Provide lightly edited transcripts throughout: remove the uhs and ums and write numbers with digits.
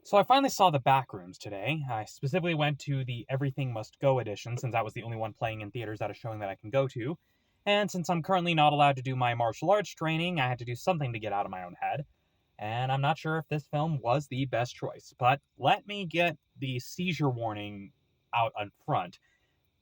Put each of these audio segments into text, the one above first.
So I finally saw the Backrooms today. I specifically went to the Everything Must Go edition since that was the only one playing in theaters at a showing that I can go to. And since I'm currently not allowed to do my martial arts training, I had to do something to get out of my own head. And I'm not sure if this film was the best choice. But let me get the seizure warning out on front.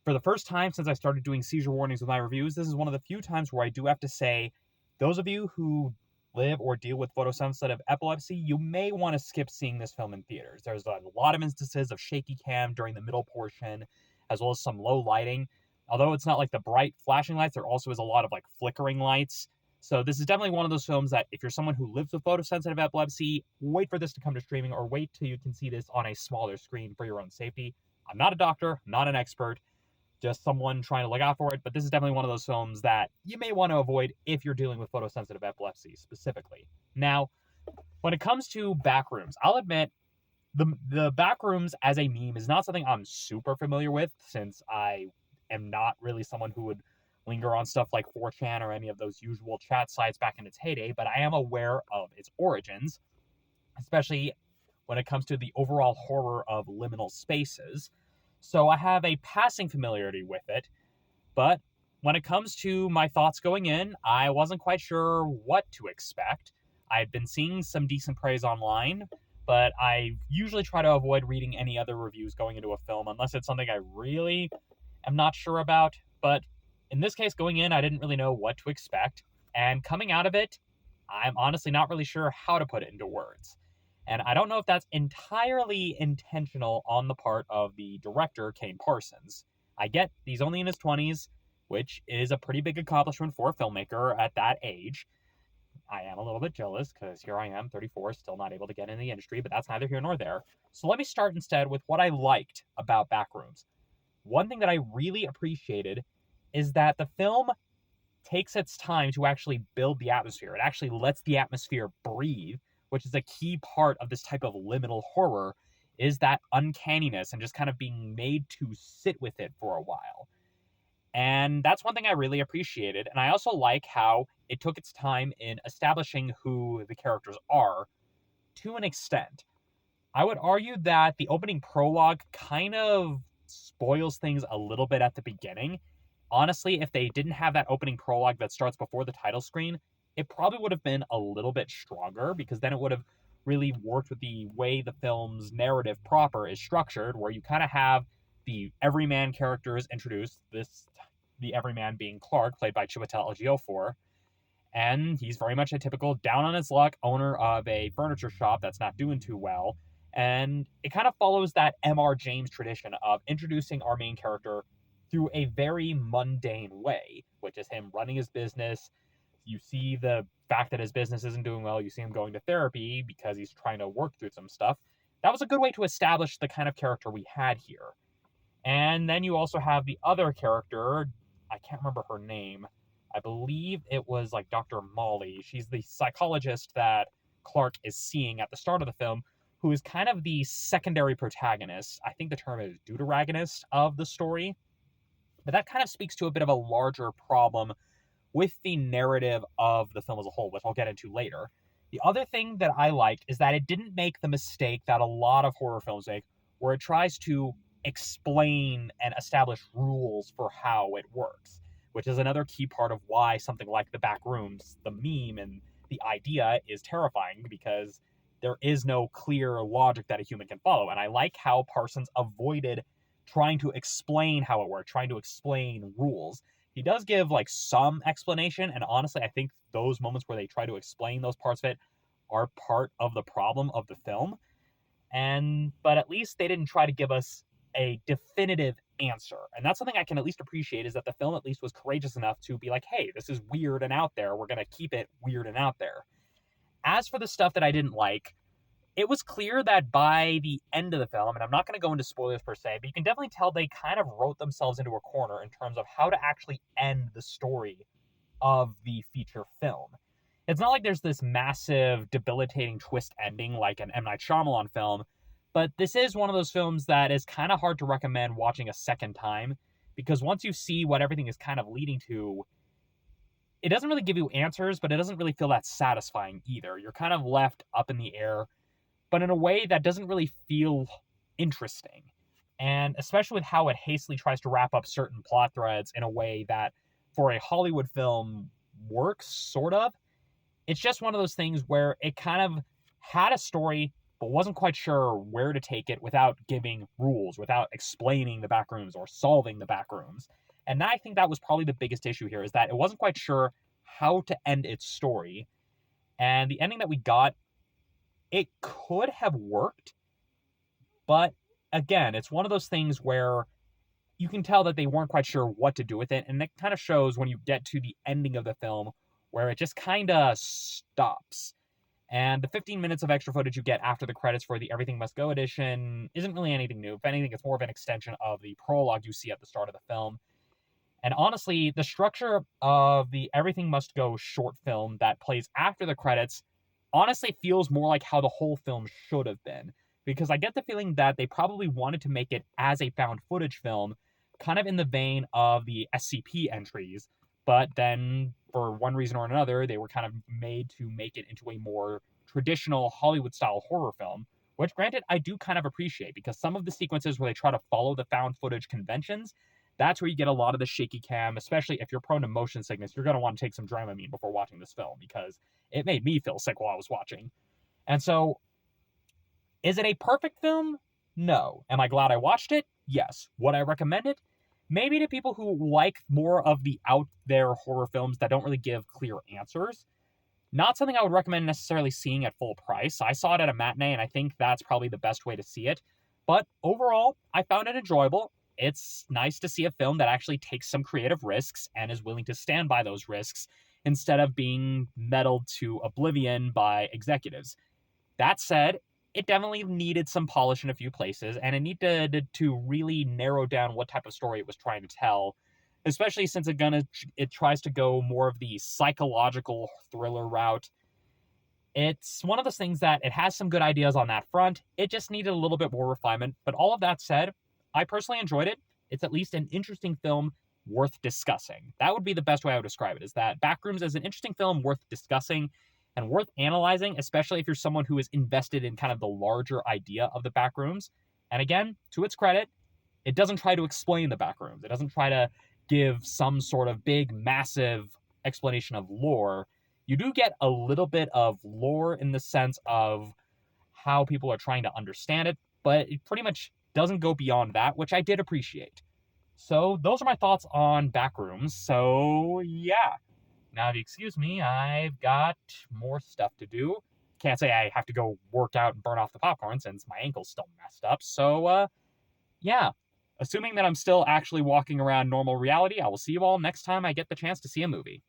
For the first time since I started doing seizure warnings with my reviews, this is one of the few times where I do have to say, those of you who live or deal with photosensitive epilepsy, you may want to skip seeing this film in theaters. There's a lot of instances of shaky cam during the middle portion, as well as some low lighting. Although it's not like the bright flashing lights, there also is a lot of like flickering lights. So this is definitely one of those films that if you're someone who lives with photosensitive epilepsy, wait for this to come to streaming or wait till you can see this on a smaller screen for your own safety. I'm not a doctor, not an expert, just someone trying to look out for it, but this is definitely one of those films that you may want to avoid if you're dealing with photosensitive epilepsy specifically. Now, when it comes to Backrooms, I'll admit the Backrooms as a meme is not something I'm super familiar with, since I am not really someone who would linger on stuff like 4chan or any of those usual chat sites back in its heyday, but I am aware of its origins, especially when it comes to the overall horror of liminal spaces. So I have a passing familiarity with it, but when it comes to my thoughts going in, I wasn't quite sure what to expect. I'd been seeing some decent praise online, but I usually try to avoid reading any other reviews going into a film unless it's something I really am not sure about. But in this case, going in, I didn't really know what to expect. And coming out of it, I'm honestly not really sure how to put it into words. And I don't know if that's entirely intentional on the part of the director, Kane Parsons. I get he's only in his 20s, which is a pretty big accomplishment for a filmmaker at that age. I am a little bit jealous because here I am, 34, still not able to get in the industry, but that's neither here nor there. So let me start instead with what I liked about Backrooms. One thing that I really appreciated is that the film takes its time to actually build the atmosphere. It actually lets the atmosphere breathe, which is a key part of this type of liminal horror, is that uncanniness and just kind of being made to sit with it for a while. And that's one thing I really appreciated. And I also like how it took its time in establishing who the characters are to an extent. I would argue that the opening prologue kind of spoils things a little bit at the beginning. Honestly, if they didn't have that opening prologue that starts before the title screen, it probably would have been a little bit stronger, because then it would have really worked with the way the film's narrative proper is structured, where you kind of have the everyman characters introduced, the everyman being Clark, played by Chiwetel Ejiofor, and he's very much a typical down on his luck owner of a furniture shop that's not doing too well. And it kind of follows that M.R. James tradition of introducing our main character through a very mundane way, which is him running his business. You see the fact that his business isn't doing well. You see him going to therapy because he's trying to work through some stuff. That was a good way to establish the kind of character we had here. And then you also have the other character. I can't remember her name. I believe it was like Dr. Molly. She's the psychologist that Clark is seeing at the start of the film, who is kind of the secondary protagonist. I think the term is deuteragonist of the story. But that kind of speaks to a bit of a larger problem with the narrative of the film as a whole, which I'll get into later. The other thing that I liked is that it didn't make the mistake that a lot of horror films make, where it tries to explain and establish rules for how it works, which is another key part of why something like The Backrooms, the meme and the idea, is terrifying, because there is no clear logic that a human can follow. And I like how Parsons avoided trying to explain how it worked, trying to explain rules. He does give like some explanation, and honestly, I think those moments where they try to explain those parts of it are part of the problem of the film. But at least they didn't try to give us a definitive answer. And that's something I can at least appreciate, is that the film at least was courageous enough to be like, hey, this is weird and out there. We're going to keep it weird and out there. As for the stuff that I didn't like, it was clear that by the end of the film, and I'm not going to go into spoilers per se, but you can definitely tell they kind of wrote themselves into a corner in terms of how to actually end the story of the feature film. It's not like there's this massive, debilitating twist ending like an M. Night Shyamalan film, but this is one of those films that is kind of hard to recommend watching a second time, because once you see what everything is kind of leading to, it doesn't really give you answers, but it doesn't really feel that satisfying either. You're kind of left up in the air but in a way that doesn't really feel interesting. And especially with how it hastily tries to wrap up certain plot threads in a way that, for a Hollywood film, works, sort of. It's just one of those things where it kind of had a story, but wasn't quite sure where to take it without giving rules, without explaining the Backrooms or solving the Backrooms. And I think that was probably the biggest issue here, is that it wasn't quite sure how to end its story. And the ending that we got, it could have worked, but again, it's one of those things where you can tell that they weren't quite sure what to do with it, and that kind of shows when you get to the ending of the film, where it just kind of stops. And the 15 minutes of extra footage you get after the credits for the Everything Must Go edition isn't really anything new. If anything, it's more of an extension of the prologue you see at the start of the film. And honestly, the structure of the Everything Must Go short film that plays after the credits honestly feels more like how the whole film should have been. Because I get the feeling that they probably wanted to make it as a found footage film, kind of in the vein of the SCP entries, but then for one reason or another, they were kind of made to make it into a more traditional Hollywood-style horror film, which, granted, I do kind of appreciate, because some of the sequences where they try to follow the found footage conventions, that's where you get a lot of the shaky cam, especially if you're prone to motion sickness. You're going to want to take some Dramamine before watching this film, because it made me feel sick while I was watching. And so, is it a perfect film? No. Am I glad I watched it? Yes. Would I recommend it? Maybe to people who like more of the out there horror films that don't really give clear answers. Not something I would recommend necessarily seeing at full price. I saw it at a matinee, and I think that's probably the best way to see it. But overall, I found it enjoyable. It's nice to see a film that actually takes some creative risks and is willing to stand by those risks instead of being meddled to oblivion by executives. That said, it definitely needed some polish in a few places, and it needed to really narrow down what type of story it was trying to tell, especially since it tries to go more of the psychological thriller route. It's one of those things that it has some good ideas on that front. It just needed a little bit more refinement, but all of that said, I personally enjoyed it. It's at least an interesting film worth discussing. That would be the best way I would describe it, is that Backrooms is an interesting film worth discussing and worth analyzing, especially if you're someone who is invested in kind of the larger idea of the Backrooms. And again, to its credit, it doesn't try to explain the Backrooms. It doesn't try to give some sort of big, massive explanation of lore. You do get a little bit of lore in the sense of how people are trying to understand it, but it pretty much doesn't go beyond that, which I did appreciate. So those are my thoughts on Backrooms. So yeah. Now, if you excuse me, I've got more stuff to do. Can't say I have to go work out and burn off the popcorn since my ankle's still messed up. So, yeah. Assuming that I'm still actually walking around normal reality, I will see you all next time I get the chance to see a movie.